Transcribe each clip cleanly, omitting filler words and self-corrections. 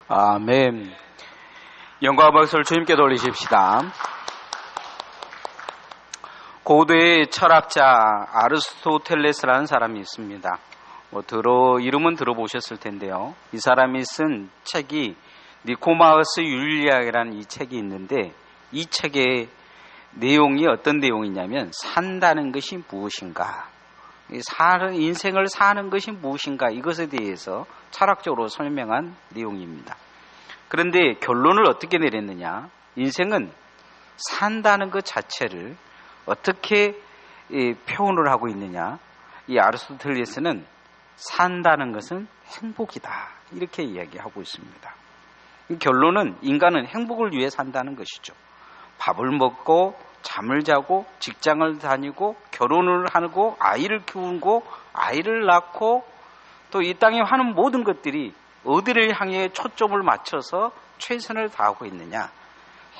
아멘. 영광과 박수를 주님께 돌리십시다. 고대의 철학자 아리스토텔레스라는 사람이 있습니다. 이름은 들어보셨을 텐데요. 이 사람이 쓴 책이 니코마우스 윤리학이라는 이 책이 있는데, 이 책의 내용이 어떤 내용이냐면, 산다는 것이 무엇인가, 인생을 사는 것이 무엇인가, 이것에 대해서 철학적으로 설명한 내용입니다. 그런데 결론을 어떻게 내렸느냐, 인생은 산다는 것 자체를 어떻게 표현을 하고 있느냐, 이 아리스토텔레스는 산다는 것은 행복이다, 이렇게 이야기하고 있습니다. 결론은 인간은 행복을 위해 산다는 것이죠. 밥을 먹고 잠을 자고 직장을 다니고 결혼을 하고 아이를 키우고 아이를 낳고 또 이 땅에 하는 모든 것들이 어디를 향해 초점을 맞춰서 최선을 다하고 있느냐,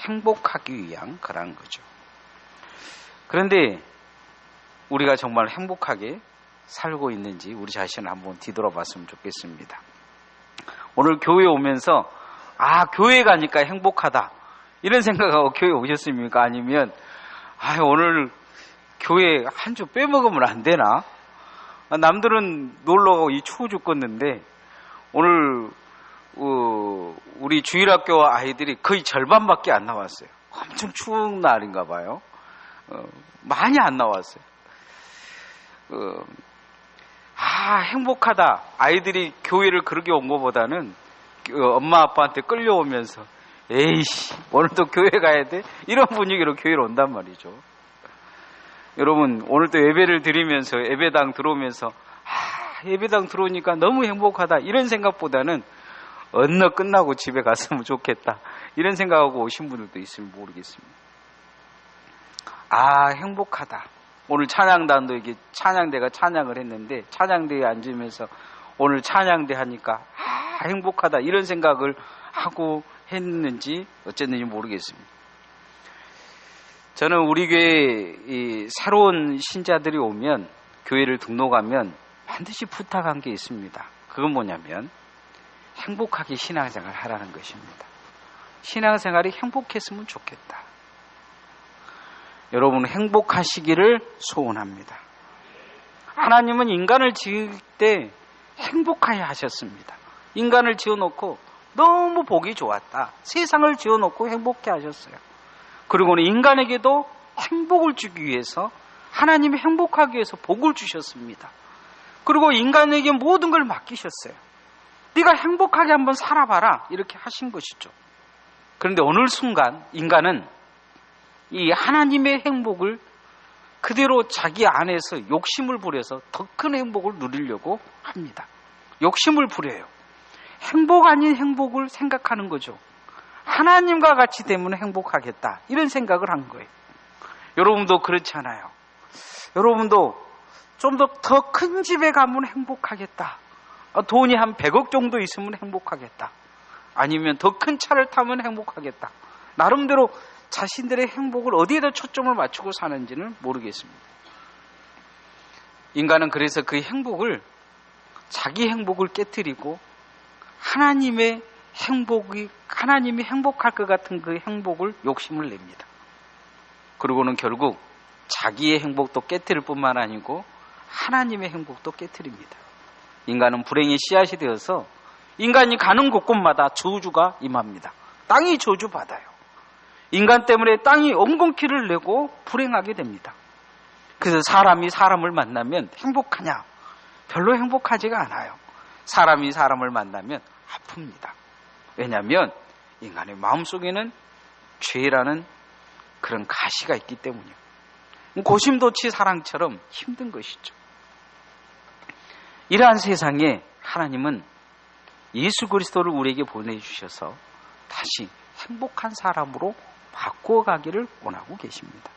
행복하기 위한 거라는 거죠. 그런데 우리가 정말 행복하게 살고 있는지 우리 자신을 한번 뒤돌아봤으면 좋겠습니다. 오늘 교회에 오면서 교회 가니까 행복하다, 이런 생각하고 교회 오셨습니까? 아니면 오늘 교회 한 주 빼먹으면 안 되나? 남들은 놀러가고 이 추워 죽겠는데 오늘 우리 주일학교 아이들이 거의 절반밖에 안 나왔어요. 엄청 추운 날인가 봐요. 많이 안 나왔어요. 행복하다. 아이들이 교회를 그렇게 온 것보다는 엄마 아빠한테 끌려오면서 에이씨 오늘도 교회 가야 돼? 이런 분위기로 교회를 온단 말이죠. 여러분, 오늘 또 예배를 드리면서 예배당 들어오면서 예배당 들어오니까 너무 행복하다, 이런 생각보다는 언너 끝나고 집에 갔으면 좋겠다, 이런 생각하고 오신 분들도 있으면 모르겠습니다. 행복하다. 오늘 찬양단도 이게 찬양대가 찬양을 했는데, 찬양대에 앉으면서 오늘 찬양대 하니까 행복하다, 이런 생각을 하고 했는지 어쨌는지 모르겠습니다. 저는 우리 교회에 새로운 신자들이 오면, 교회를 등록하면 반드시 부탁한 게 있습니다. 그건 뭐냐면 행복하게 신앙생활 하라는 것입니다. 신앙생활이 행복했으면 좋겠다. 여러분, 행복하시기를 소원합니다. 하나님은 인간을 지을 때 행복하게 하셨습니다. 인간을 지어놓고 너무 보기 좋았다, 세상을 지어놓고 행복해 하셨어요. 그리고는 인간에게도 행복을 주기 위해서, 하나님이 행복하기 위해서 복을 주셨습니다. 그리고 인간에게 모든 걸 맡기셨어요. 네가 행복하게 한번 살아봐라, 이렇게 하신 것이죠. 그런데 어느 순간 인간은 이 하나님의 행복을 그대로 자기 안에서 욕심을 부려서 더 큰 행복을 누리려고 합니다. 욕심을 부려요. 행복 아닌 행복을 생각하는 거죠. 하나님과 같이 되면 행복하겠다, 이런 생각을 한 거예요. 여러분도 그렇지 않아요? 여러분도 좀 더 큰 집에 가면 행복하겠다, 돈이 한 100억 정도 있으면 행복하겠다, 아니면 더 큰 차를 타면 행복하겠다, 나름대로 자신들의 행복을 어디에다 초점을 맞추고 사는지는 모르겠습니다. 인간은 그래서 그 행복을, 자기 행복을 깨트리고 하나님이 행복할 것 같은 그 행복을 욕심을 냅니다. 그리고는 결국 자기의 행복도 깨트릴 뿐만 아니고 하나님의 행복도 깨트립니다. 인간은 불행의 씨앗이 되어서 인간이 가는 곳곳마다 저주가 임합니다. 땅이 저주받아요. 인간 때문에 땅이 엉겅퀴를 내고 불행하게 됩니다. 그래서 사람이 사람을 만나면 행복하냐? 별로 행복하지가 않아요. 사람이 사람을 만나면 아픕니다. 왜냐하면 인간의 마음속에는 죄라는 그런 가시가 있기 때문이에요. 고심도치 사랑처럼 힘든 것이죠. 이러한 세상에 하나님은 예수 그리스도를 우리에게 보내주셔서 다시 행복한 사람으로 바꿔가기를 원하고 계십니다.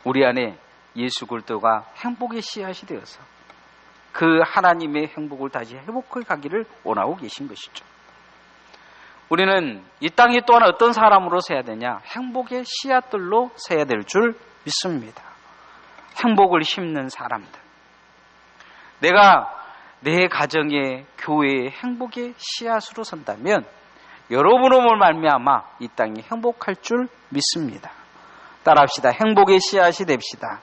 우리 안에 예수 그리스도가 행복의 씨앗이 되어서 그 하나님의 행복을 다시 회복해 가기를 원하고 계신 것이죠. 우리는 이 땅에 또한 어떤 사람으로 서야 되냐? 행복의 씨앗들로 서야 될 줄 믿습니다. 행복을 심는 사람들. 내가 내 가정의, 교회의 행복의 씨앗으로 선다면 여러분으로 말미암아 이 땅이 행복할 줄 믿습니다. 따라합시다. 행복의 씨앗이 됩시다.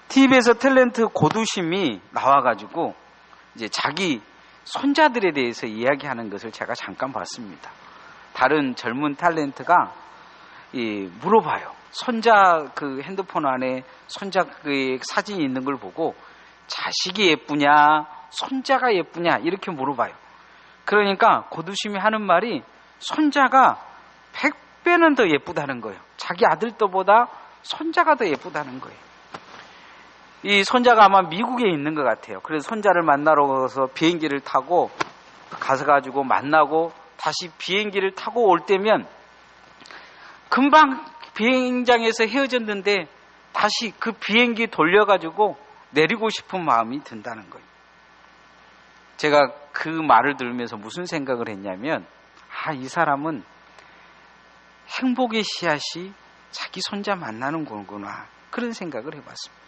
TV에서 탤런트 고두심이 나와가지고 이제 자기 손자들에 대해서 이야기하는 것을 제가 잠깐 봤습니다. 다른 젊은 탤런트가 물어봐요. 손자 그 핸드폰 안에 손자 그 사진이 있는 걸 보고 자식이 예쁘냐, 손자가 예쁘냐 이렇게 물어봐요. 그러니까 고두심이 하는 말이 손자가 100배는 더 예쁘다는 거예요. 자기 아들들보다 손자가 더 예쁘다는 거예요. 이 손자가 아마 미국에 있는 것 같아요. 그래서 손자를 만나러 가서 비행기를 타고 가서 만나고 다시 비행기를 타고 올 때면 금방 비행장에서 헤어졌는데 다시 그 비행기 돌려가지고 내리고 싶은 마음이 든다는 거예요. 제가 그 말을 들으면서 무슨 생각을 했냐면, 이 사람은 행복의 씨앗이 자기 손자 만나는 거구나, 그런 생각을 해봤습니다.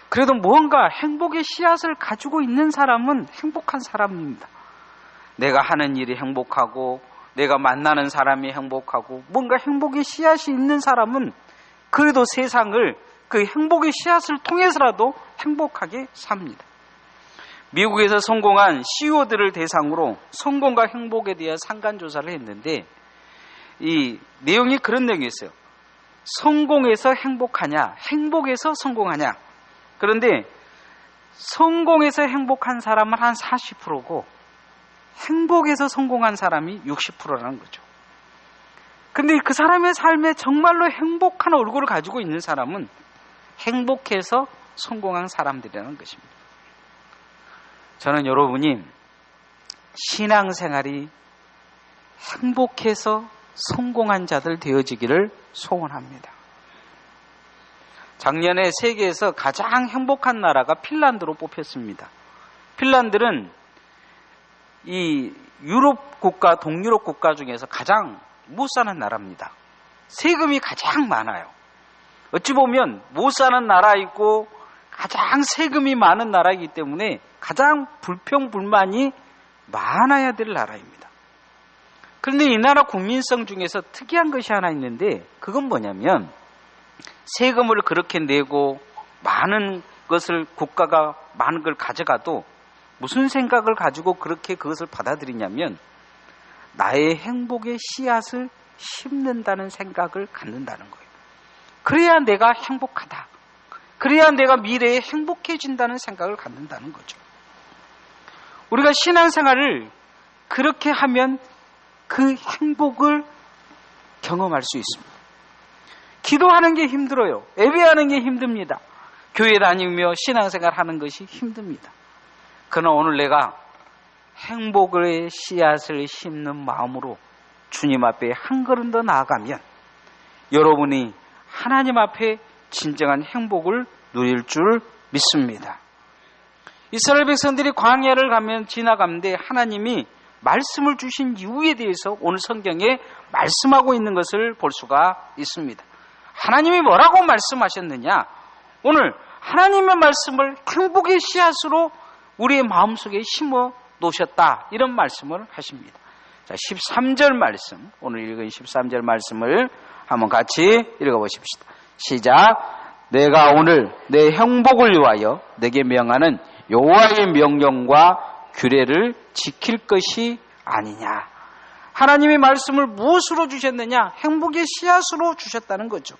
그래도 뭔가 행복의 씨앗을 가지고 있는 사람은 행복한 사람입니다. 내가 하는 일이 행복하고 내가 만나는 사람이 행복하고 뭔가 행복의 씨앗이 있는 사람은 그래도 세상을 그 행복의 씨앗을 통해서라도 행복하게 삽니다. 미국에서 성공한 CEO들을 대상으로 성공과 행복에 대한 상관조사를 했는데 이 내용이 그런 내용이었어요. 성공해서 행복하냐, 행복해서 성공하냐. 그런데 성공해서 행복한 사람은 한 40%고 행복해서 성공한 사람이 60%라는 거죠. 근데 그 사람의 삶에 정말로 행복한 얼굴을 가지고 있는 사람은 행복해서 성공한 사람들이라는 것입니다. 저는 여러분이 신앙생활이 행복해서 성공한 자들 되어지기를 소원합니다. 작년에 세계에서 가장 행복한 나라가 핀란드로 뽑혔습니다. 핀란드는 이 유럽 국가, 동유럽 국가 중에서 가장 못 사는 나라입니다. 세금이 가장 많아요. 어찌 보면 못 사는 나라이고 가장 세금이 많은 나라이기 때문에 가장 불평불만이 많아야 될 나라입니다. 그런데 이 나라 국민성 중에서 특이한 것이 하나 있는데 그건 뭐냐면 세금을 그렇게 내고 많은 것을 국가가 많은 걸 가져가도 무슨 생각을 가지고 그렇게 그것을 받아들이냐면 나의 행복의 씨앗을 심는다는 생각을 갖는다는 거예요. 그래야 내가 행복하다. 그래야 내가 미래에 행복해진다는 생각을 갖는다는 거죠. 우리가 신앙생활을 그렇게 하면 그 행복을 경험할 수 있습니다. 기도하는 게 힘들어요. 예배하는 게 힘듭니다. 교회 다니며 신앙생활 하는 것이 힘듭니다. 그러나 오늘 내가 행복의 씨앗을 심는 마음으로 주님 앞에 한 걸음 더 나아가면 여러분이 하나님 앞에 진정한 행복을 누릴 줄 믿습니다. 이스라엘 백성들이 광야를 지나가는데 하나님이 말씀을 주신 이유에 대해서 오늘 성경에 말씀하고 있는 것을 볼 수가 있습니다. 하나님이 뭐라고 말씀하셨느냐? 오늘 하나님의 말씀을 행복의 씨앗으로 우리의 마음속에 심어 놓으셨다, 이런 말씀을 하십니다. 자, 13절 말씀, 오늘 읽은 13절 말씀을 한번 같이 읽어보십시다. 시작. 내가 오늘 내 행복을 위하여 내게 명하는 여호와의 명령과 규례를 지킬 것이 아니냐. 하나님의 말씀을 무엇으로 주셨느냐? 행복의 씨앗으로 주셨다는 거죠.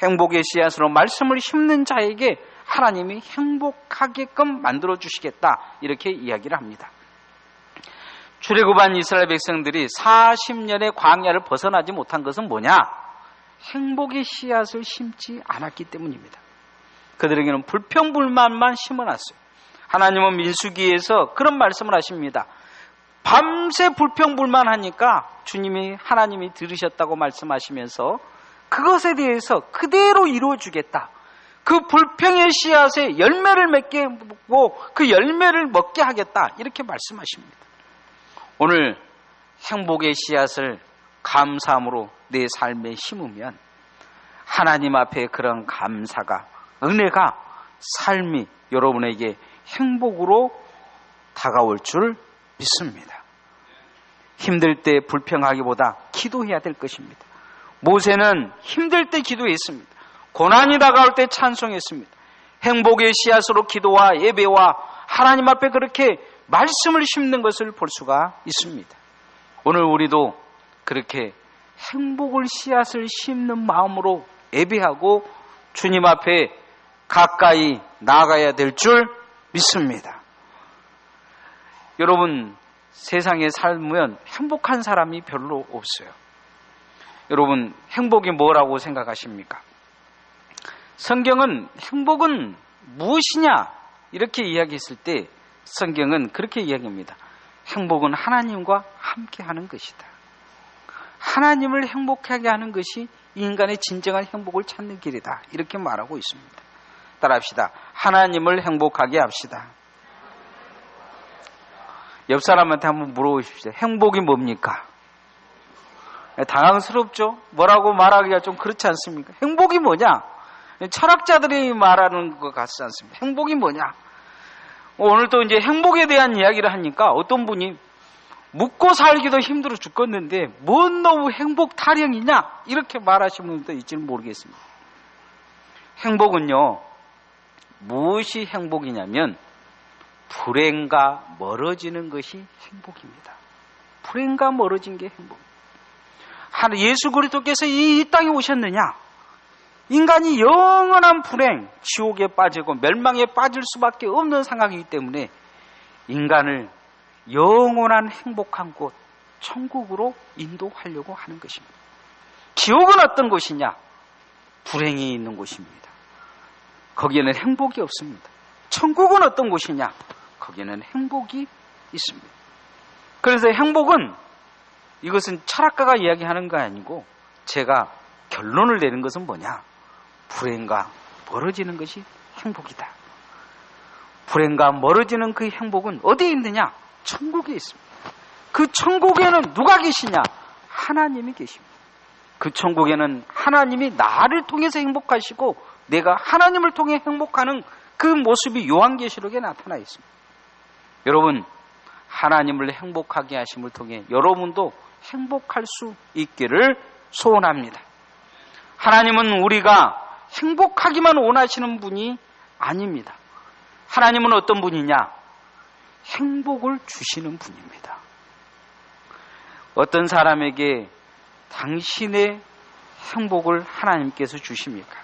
행복의 씨앗으로 말씀을 심는 자에게 하나님이 행복하게끔 만들어 주시겠다, 이렇게 이야기를 합니다. 출애굽한 이스라엘 백성들이 40년의 광야를 벗어나지 못한 것은 뭐냐? 행복의 씨앗을 심지 않았기 때문입니다. 그들에게는 불평불만만 심어놨어요. 하나님은 민수기에서 그런 말씀을 하십니다. 밤새 불평불만하니까 주님이 하나님이 들으셨다고 말씀하시면서 그것에 대해서 그대로 이루어주겠다. 그 불평의 씨앗에 열매를 맺게 먹고 그 열매를 먹게 하겠다, 이렇게 말씀하십니다. 오늘 행복의 씨앗을 감사함으로 내 삶에 심으면 하나님 앞에 그런 감사가, 은혜가, 삶이 여러분에게 행복으로 다가올 줄 믿습니다. 힘들 때 불평하기보다 기도해야 될 것입니다. 모세는 힘들 때 기도했습니다. 고난이 다가올 때 찬송했습니다. 행복의 씨앗으로 기도와 예배와 하나님 앞에 그렇게 말씀을 심는 것을 볼 수가 있습니다. 오늘 우리도 그렇게 행복을 씨앗을 심는 마음으로 예배하고 주님 앞에 가까이 나아가야 될 줄 믿습니다. 여러분, 세상에 살면 행복한 사람이 별로 없어요. 여러분, 행복이 뭐라고 생각하십니까? 성경은 행복은 무엇이냐 이렇게 이야기했을 때 성경은 그렇게 이야기합니다. 행복은 하나님과 함께하는 것이다. 하나님을 행복하게 하는 것이 인간의 진정한 행복을 찾는 길이다. 이렇게 말하고 있습니다. 따라합시다. 하나님을 행복하게 합시다. 옆 사람한테 한번 물어보십시오. 행복이 뭡니까? 당황스럽죠? 뭐라고 말하기가 좀 그렇지 않습니까? 행복이 뭐냐? 철학자들이 말하는 것 같지 않습니까? 행복이 뭐냐? 오늘 또 이제 행복에 대한 이야기를 하니까 어떤 분이 묵고 살기도 힘들어 죽겠는데 뭔 너무 행복 타령이냐? 이렇게 말하시는 분도 있지는 모르겠습니다. 행복은요, 무엇이 행복이냐면 불행과 멀어지는 것이 행복입니다. 불행과 멀어진 게 행복입니다. 예수 그리스도께서 이 땅에 오셨느냐? 인간이 영원한 불행, 지옥에 빠지고 멸망에 빠질 수밖에 없는 상황이기 때문에 인간을 영원한 행복한 곳, 천국으로 인도하려고 하는 것입니다. 지옥은 어떤 곳이냐? 불행이 있는 곳입니다. 거기에는 행복이 없습니다. 천국은 어떤 곳이냐? 거기에는 행복이 있습니다. 그래서 행복은, 이것은 철학가가 이야기하는 거 아니고 제가 결론을 내는 것은 뭐냐? 불행과 멀어지는 것이 행복이다. 불행과 멀어지는 그 행복은 어디에 있느냐? 천국에 있습니다. 그 천국에는 누가 계시냐? 하나님이 계십니다. 그 천국에는 하나님이 나를 통해서 행복하시고 내가 하나님을 통해 행복하는 그 모습이 요한계시록에 나타나 있습니다. 여러분, 하나님을 행복하게 하심을 통해 여러분도 행복할 수 있기를 소원합니다. 하나님은 우리가 행복하기만 원하시는 분이 아닙니다. 하나님은 어떤 분이냐? 행복을 주시는 분입니다. 어떤 사람에게 당신의 행복을 하나님께서 주십니까?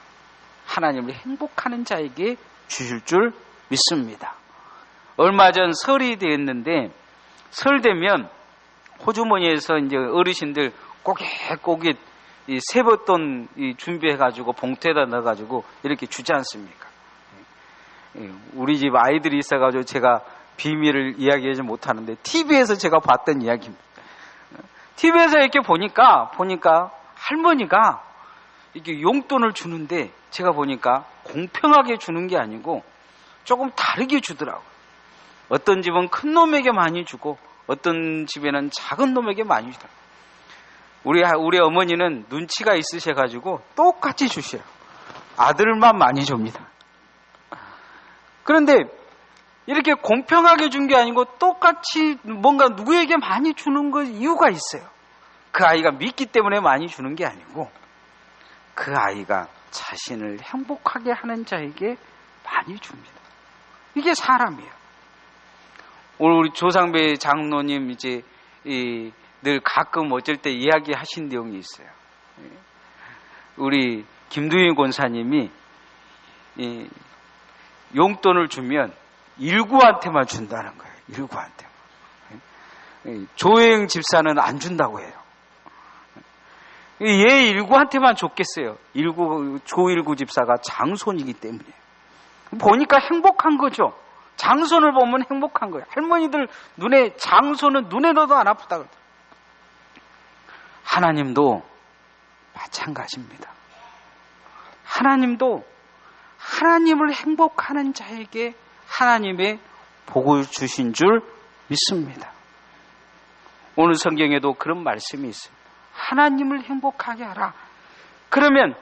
하나님을 행복하는 자에게 주실 줄 믿습니다. 얼마 전 설이 되었는데, 설 되면 호주머니에서 이제 어르신들 꼬깃꼬깃 이 세뱃돈 준비해가지고 봉투에다 넣어가지고 이렇게 주지 않습니까? 우리 집 아이들이 있어가지고 제가 비밀을 이야기하지 못하는데 TV에서 제가 봤던 이야기입니다. TV에서 이렇게 보니까 할머니가 이렇게 용돈을 주는데 제가 보니까 공평하게 주는 게 아니고 조금 다르게 주더라고요. 어떤 집은 큰 놈에게 많이 주고 어떤 집에는 작은 놈에게 많이 주더라고요. 우리 어머니는 눈치가 있으셔가지고 똑같이 주셔요. 아들만 많이 줍니다. 그런데 이렇게 공평하게 준 게 아니고 똑같이 뭔가 누구에게 많이 주는 거 이유가 있어요. 그 아이가 믿기 때문에 많이 주는 게 아니고 그 아이가 자신을 행복하게 하는 자에게 많이 줍니다. 이게 사람이에요. 오늘 우리 조상배 장로님 이제 늘 가끔 어쩔 때 이야기하신 내용이 있어요. 우리 김두인 권사님이 용돈을 주면 일구한테만 준다는 거예요. 일구한테만. 조혜영 집사는 안 준다고 해요. 얘 일구한테만 줬겠어요. 조일구 집사가 장손이기 때문에. 보니까 행복한 거죠. 장손을 보면 행복한 거예요. 할머니들 눈에 장손은 눈에 넣어도 안 아프다 그러더라고요. 하나님도 마찬가지입니다. 하나님도 하나님을 행복하는 자에게 하나님의 복을 주신 줄 믿습니다. 오늘 성경에도 그런 말씀이 있습니다. 하나님을 행복하게 하라. 그러면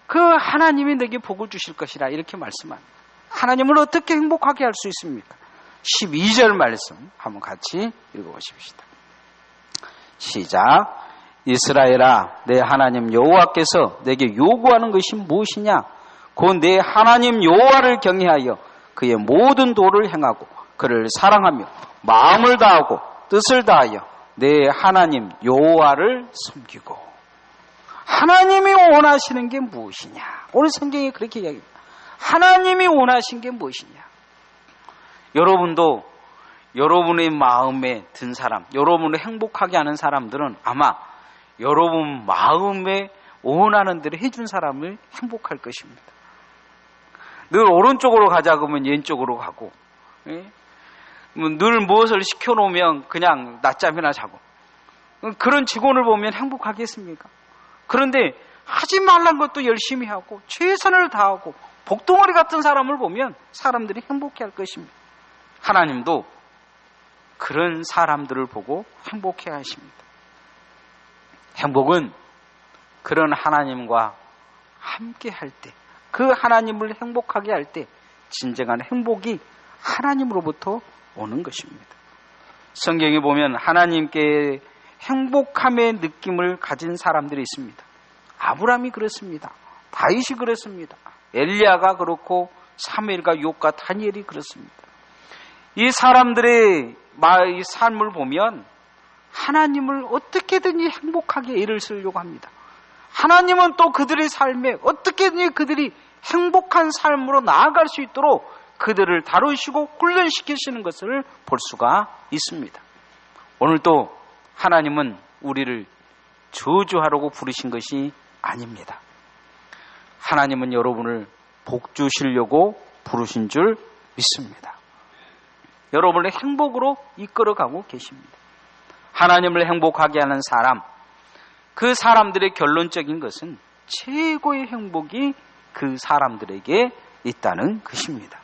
그 하나님이 내게 복을 주실 것이라 이렇게 말씀합니다. 하나님을 어떻게 행복하게 할 수 있습니까? 12절 말씀 한번 같이 읽어보십시다. 시작. 이스라엘아, 내 하나님 여호와께서 내게 요구하는 것이 무엇이냐? 곧 내 하나님 여호와를 경외하여 그의 모든 도를 행하고 그를 사랑하며 마음을 다하고 뜻을 다하여 내 하나님 여호와를 섬기고. 하나님이 원하시는 게 무엇이냐? 오늘 성경이 그렇게 이야기합니다. 하나님이 원하신 게 무엇이냐? 여러분도 여러분의 마음에 든 사람, 여러분을 행복하게 하는 사람들은 아마 여러분 마음에 원하는 대로 해준 사람을 행복할 것입니다. 늘 오른쪽으로 가자 그러면 왼쪽으로 가고, 늘 무엇을 시켜놓으면 그냥 낮잠이나 자고, 그런 직원을 보면 행복하겠습니까? 그런데 하지 말란 것도 열심히 하고 최선을 다하고 복덩어리 같은 사람을 보면 사람들이 행복해할 것입니다. 하나님도 그런 사람들을 보고 행복해 하십니다. 행복은 그런 하나님과 함께 할 때, 그 하나님을 행복하게 할 때 진정한 행복이 하나님으로부터 오는 것입니다. 성경에 보면 하나님께 행복함의 느낌을 가진 사람들이 있습니다. 아브라함이 그렇습니다. 다윗이 그렇습니다. 엘리야가 그렇고 사무엘과 욥과 다니엘이 그렇습니다. 이 사람들의 이 삶을 보면 하나님을 어떻게든지 행복하게 애를 쓰려고 합니다. 하나님은 또 그들의 삶에 어떻게든지 그들이 행복한 삶으로 나아갈 수 있도록 그들을 다루시고 훈련시키시는 것을 볼 수가 있습니다. 오늘도 하나님은 우리를 저주하라고 부르신 것이 아닙니다. 하나님은 여러분을 복 주시려고 부르신 줄 믿습니다. 여러분을 행복으로 이끌어가고 계십니다. 하나님을 행복하게 하는 사람, 그 사람들의 결론적인 것은 최고의 행복이 그 사람들에게 있다는 것입니다.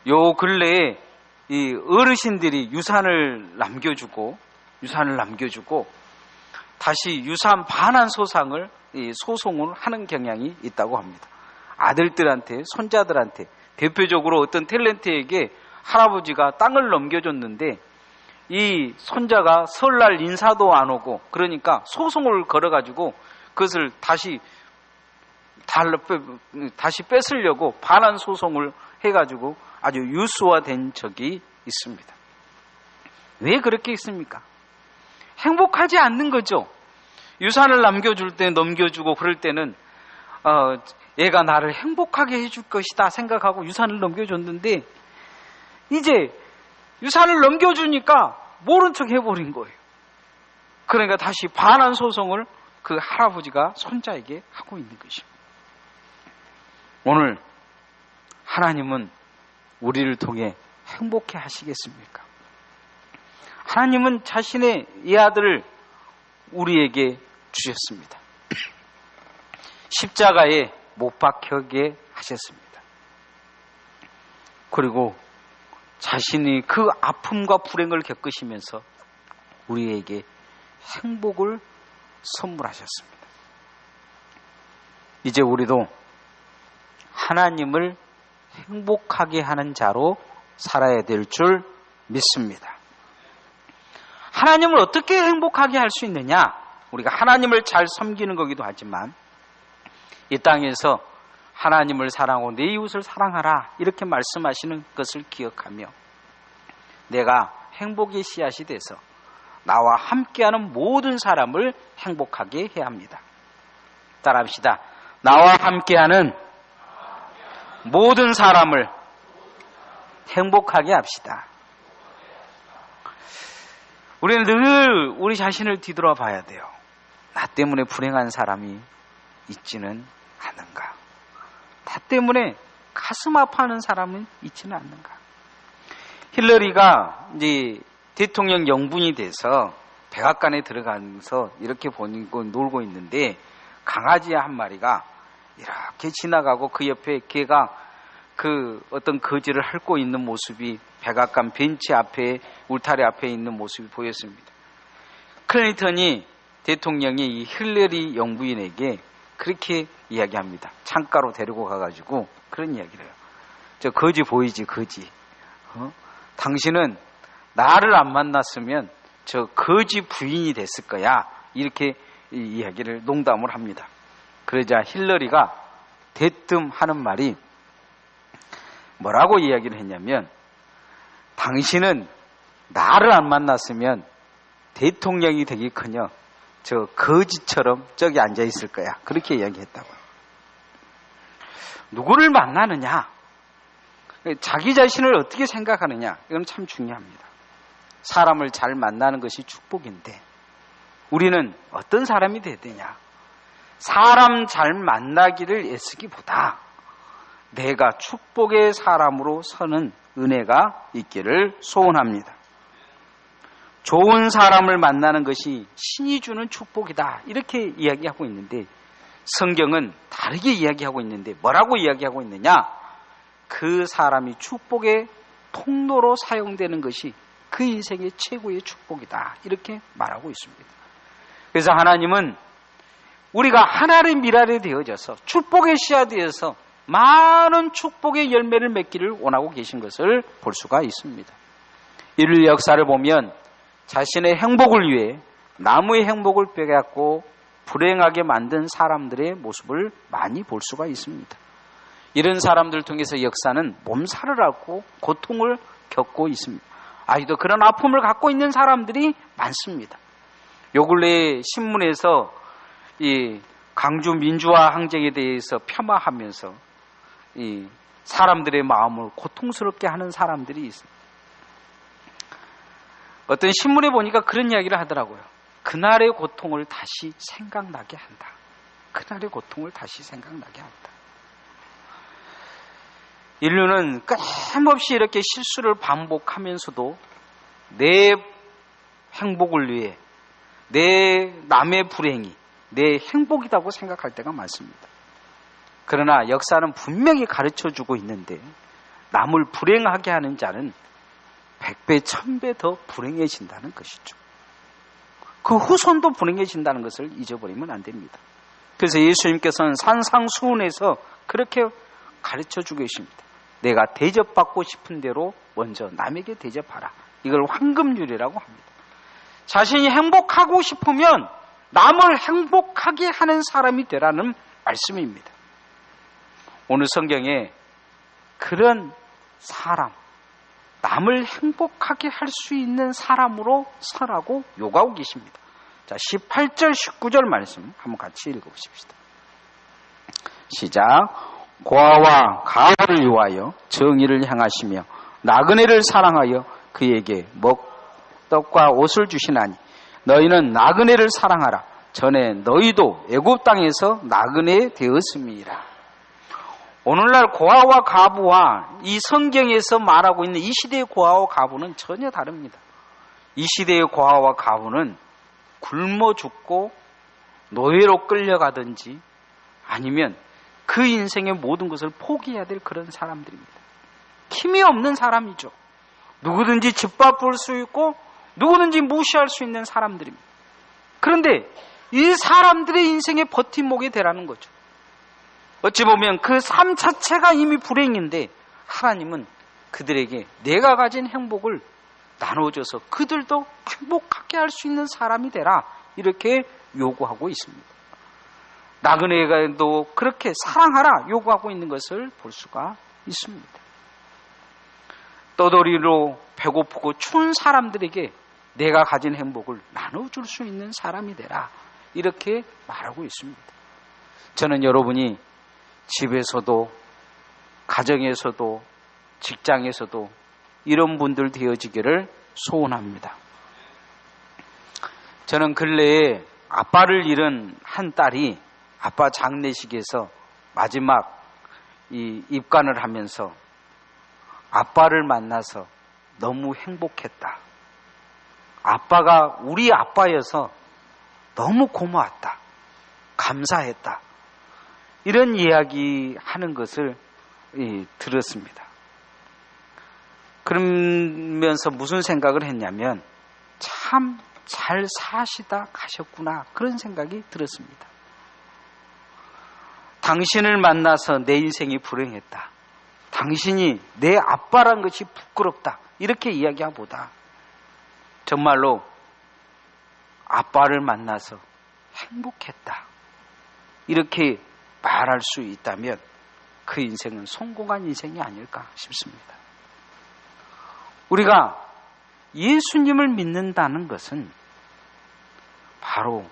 요 근래에 이 어르신들이 유산을 남겨주고 다시 유산 반환 소송을 하는 경향이 있다고 합니다. 아들들한테, 손자들한테, 대표적으로 어떤 탤런트에게 할아버지가 땅을 넘겨줬는데 이 손자가 설날 인사도 안 오고, 그러니까 소송을 걸어가지고 그것을 다시 뺏으려고 반환 소송을 해가지고 아주 유수화된 적이 있습니다. 왜 그렇게 있습니까? 행복하지 않는 거죠. 유산을 넘겨주고 그럴 때는 얘가 나를 행복하게 해줄 것이다 생각하고 유산을 넘겨줬는데 이제 유산을 넘겨주니까 모른 척 해버린 거예요. 그러니까 다시 반환 소송을 그 할아버지가 손자에게 하고 있는 것입니다. 오늘 하나님은 우리를 통해 행복해 하시겠습니까? 하나님은 자신의 이 아들을 우리에게 주셨습니다. 십자가에 못 박혀게 하셨습니다. 그리고 자신이 그 아픔과 불행을 겪으시면서 우리에게 행복을 선물하셨습니다. 이제 우리도 하나님을 행복하게 하는 자로 살아야 될 줄 믿습니다. 하나님을 어떻게 행복하게 할 수 있느냐? 우리가 하나님을 잘 섬기는 거기도 하지만 이 땅에서 하나님을 사랑하고 내 이웃을 사랑하라 이렇게 말씀하시는 것을 기억하며 내가 행복의 씨앗이 돼서 나와 함께하는 모든 사람을 행복하게 해야 합니다. 따라합시다. 나와 함께하는 모든 사람을 행복하게 합시다. 우리는 늘 우리 자신을 뒤돌아 봐야 돼요. 나 때문에 불행한 사람이 있지는 않는가? 나 때문에 가슴 아파하는 사람은 있지는 않는가? 힐러리가 이제 대통령 영분이 돼서 백악관에 들어가면서 이렇게 보고 놀고 있는데 강아지 한 마리가 이렇게 지나가고 그 옆에 걔가 그 어떤 거지를 핥고 있는 모습이 백악관 벤치 앞에 울타리 앞에 있는 모습이 보였습니다. 클린턴이 대통령이 이 힐러리 영부인에게 그렇게 이야기합니다. 창가로 데리고 가가지고 그런 이야기를 해요. 저 거지 보이지, 거지. 당신은 나를 안 만났으면 저 거지 부인이 됐을 거야. 이렇게 이야기를 농담을 합니다. 그러자 힐러리가 대뜸 하는 말이 뭐라고 이야기를 했냐면, 당신은 나를 안 만났으면 대통령이 되기커녕 저 거지처럼 저기 앉아 있을 거야. 그렇게 이야기했다고요. 누구를 만나느냐, 자기 자신을 어떻게 생각하느냐, 이건 참 중요합니다. 사람을 잘 만나는 것이 축복인데 우리는 어떤 사람이 돼야 되냐? 사람 잘 만나기를 애쓰기보다 내가 축복의 사람으로 서는 은혜가 있기를 소원합니다. 좋은 사람을 만나는 것이 신이 주는 축복이다, 이렇게 이야기하고 있는데 성경은 다르게 이야기하고 있는데 뭐라고 이야기하고 있느냐? 그 사람이 축복의 통로로 사용되는 것이 그 인생의 최고의 축복이다, 이렇게 말하고 있습니다. 그래서 하나님은 우리가 하나님의 미랄이 되어져서 축복의 씨앗이 되어서 많은 축복의 열매를 맺기를 원하고 계신 것을 볼 수가 있습니다. 인류 역사를 보면 자신의 행복을 위해 남의 행복을 빼앗고 불행하게 만든 사람들의 모습을 많이 볼 수가 있습니다. 이런 사람들을 통해서 역사는 몸살을 앓고 고통을 겪고 있습니다. 아직도 그런 아픔을 갖고 있는 사람들이 많습니다. 요 근래 신문에서 이 광주 민주화 항쟁에 대해서 폄하하면서 이 사람들의 마음을 고통스럽게 하는 사람들이 있습니다. 어떤 신문에 보니까 그런 이야기를 하더라고요. 그날의 고통을 다시 생각나게 한다. 그날의 고통을 다시 생각나게 한다. 인류는 끊임없이 이렇게 실수를 반복하면서도 내 행복을 위해 내 남의 불행이 내 행복이라고 생각할 때가 많습니다. 그러나 역사는 분명히 가르쳐주고 있는데 남을 불행하게 하는 자는 100배, 1000배 더 불행해진다는 것이죠. 그 후손도 불행해진다는 것을 잊어버리면 안 됩니다. 그래서 예수님께서는 산상수훈에서 그렇게 가르쳐주고 계십니다. 내가 대접받고 싶은 대로 먼저 남에게 대접하라. 이걸 황금률이라고 합니다. 자신이 행복하고 싶으면 남을 행복하게 하는 사람이 되라는 말씀입니다. 오늘 성경에 그런 사람, 남을 행복하게 할 수 있는 사람으로 서라고 요구하고 계십니다. 자, 18절, 19절 말씀 한번 같이 읽어보십시다. 시작. 고아와 가부를 위하여 정의를 행하시며 나그네를 사랑하여 그에게 떡과 옷을 주시나니 너희는 나그네를 사랑하라. 전에 너희도 애굽 땅에서 나그네 되었음이라. 오늘날 고아와 가부와 이 성경에서 말하고 있는 이 시대의 고아와 가부는 전혀 다릅니다. 이 시대의 고아와 가부는 굶어 죽고 노예로 끌려가든지 아니면 그 인생의 모든 것을 포기해야 될 그런 사람들입니다. 힘이 없는 사람이죠. 누구든지 짓밟을 수 있고 누구든지 무시할 수 있는 사람들입니다. 그런데 이 사람들의 인생의 버팀목이 되라는 거죠. 어찌 보면 그 삶 자체가 이미 불행인데 하나님은 그들에게 내가 가진 행복을 나눠줘서 그들도 행복하게 할 수 있는 사람이 되라, 이렇게 요구하고 있습니다. 나그네도 그렇게 사랑하라 요구하고 있는 것을 볼 수가 있습니다. 떠돌이로 배고프고 추운 사람들에게 내가 가진 행복을 나눠줄 수 있는 사람이 되라, 이렇게 말하고 있습니다. 저는 여러분이 집에서도 가정에서도 직장에서도 이런 분들 되어지기를 소원합니다. 저는 근래에 아빠를 잃은 한 딸이 아빠 장례식에서 마지막 이 입관을 하면서 아빠를 만나서 너무 행복했다. 아빠가 우리 아빠여서 너무 고마웠다. 감사했다. 이런 이야기 하는 것을 들었습니다. 그러면서 무슨 생각을 했냐면 참 잘 사시다 가셨구나, 그런 생각이 들었습니다. 당신을 만나서 내 인생이 불행했다. 당신이 내 아빠란 것이 부끄럽다. 이렇게 이야기하보다 정말로 아빠를 만나서 행복했다. 이렇게 말할 수 있다면 그 인생은 성공한 인생이 아닐까 싶습니다. 우리가 예수님을 믿는다는 것은 바로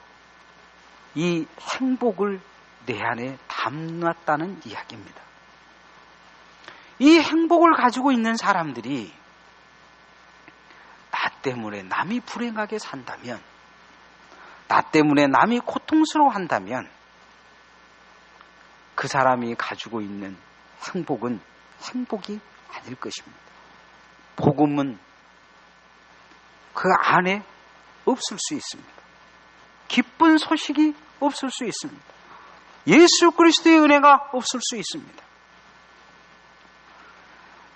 이 행복을 내 안에 담았다는 이야기입니다. 이 행복을 가지고 있는 사람들이 나 때문에 남이 불행하게 산다면, 나 때문에 남이 고통스러워한다면 그 사람이 가지고 있는 행복은 행복이 아닐 것입니다. 복음은 그 안에 없을 수 있습니다. 기쁜 소식이 없을 수 있습니다. 예수 그리스도의 은혜가 없을 수 있습니다.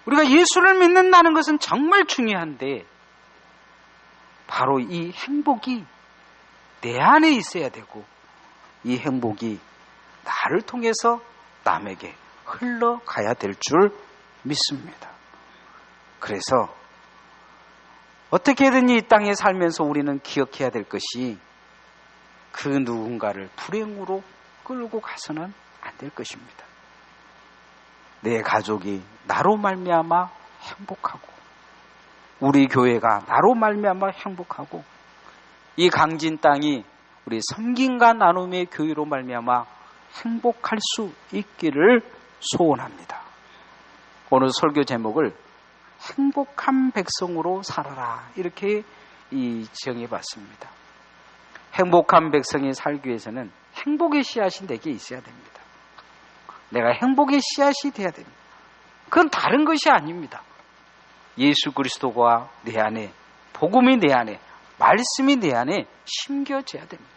우리가 예수를 믿는다는 것은 정말 중요한데 바로 이 행복이 내 안에 있어야 되고 이 행복이 나를 통해서 남에게 흘러가야 될 줄 믿습니다. 그래서 어떻게든 이 땅에 살면서 우리는 기억해야 될 것이 그 누군가를 불행으로 끌고 가서는 안 될 것입니다. 내 가족이 나로 말미암아 행복하고 우리 교회가 나로 말미암아 행복하고 이 강진 땅이 우리 섬김과 나눔의 교회로 말미암아 행복할 수 있기를 소원합니다. 오늘 설교 제목을 행복한 백성으로 살아라 이렇게 정해봤습니다. 행복한 백성이 살기 위해서는 행복의 씨앗이 내게 있어야 됩니다. 내가 행복의 씨앗이 돼야 됩니다. 그건 다른 것이 아닙니다. 예수 그리스도가 내 안에, 복음이 내 안에, 말씀이 내 안에 심겨져야 됩니다.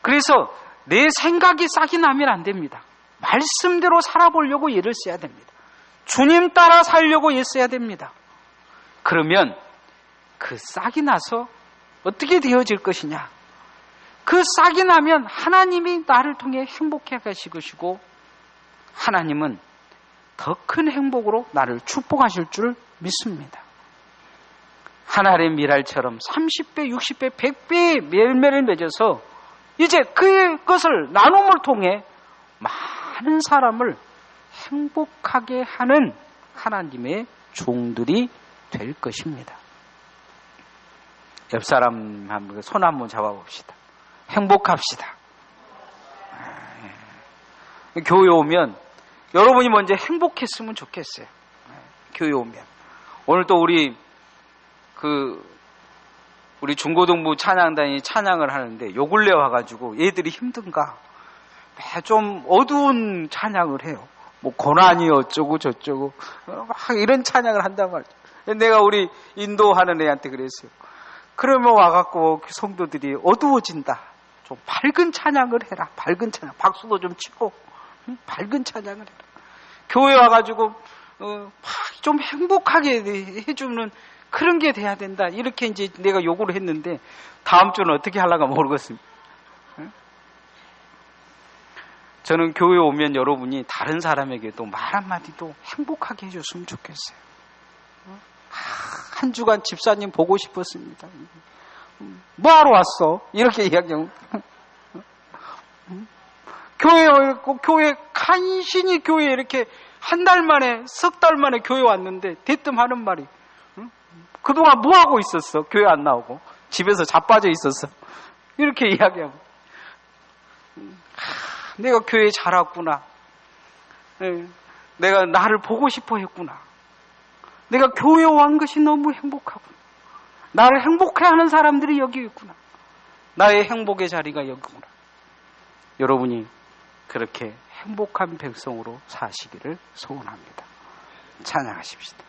그래서 내 생각이 싹이 나면 안 됩니다. 말씀대로 살아보려고 애를 써야 됩니다. 주님 따라 살려고 애써야 됩니다. 그러면 그 싹이 나서 어떻게 되어질 것이냐? 그 싹이 나면 하나님이 나를 통해 행복해 가실 것이고 하나님은 더 큰 행복으로 나를 축복하실 줄 믿습니다. 하늘의 미랄처럼 30배, 60배, 100배의 열매를 맺어서 이제 그것을 나눔을 통해 많은 사람을 행복하게 하는 하나님의 종들이 될 것입니다. 옆 사람 손 한번 잡아봅시다. 행복합시다. 교회 오면 여러분이 먼저 행복했으면 좋겠어요. 교회 오면. 오늘 또 우리 중고등부 찬양단이 찬양을 하는데 요 근래 와가지고 얘들이 힘든가 좀 어두운 찬양을 해요. 뭐 고난이 어쩌고 저쩌고 막 이런 찬양을 한단 말이죠. 내가 우리 인도하는 애한테 그랬어요. 그러면 와갖고 성도들이 어두워진다. 좀 밝은 찬양을 해라. 밝은 찬양. 박수도 좀 치고 밝은 찬양을 해라. 교회 와가지고 좀 행복하게 해주는 그런 게 돼야 된다. 이렇게 이제 내가 요구를 했는데 다음 주는 어떻게 하려고 모르겠습니다. 저는 교회 오면 여러분이 다른 사람에게도 말 한마디도 행복하게 해줬으면 좋겠어요. 한 주간 집사님 보고 싶었습니다. 뭐하러 왔어? 이렇게 이야기하면 교회 간신히 교회 이렇게 한 달 만에 석 달 만에 교회 왔는데 대뜸 하는 말이 그동안 뭐하고 있었어? 교회 안 나오고 집에서 자빠져 있었어. 이렇게 이야기하고 내가 교회 잘 왔구나. 내가 나를 보고 싶어 했구나. 내가 교회 온 것이 너무 행복하구나. 나를 행복해 하는 사람들이 여기 있구나. 나의 행복의 자리가 여기구나. 여러분이 그렇게 행복한 백성으로 사시기를 소원합니다. 찬양하십시다.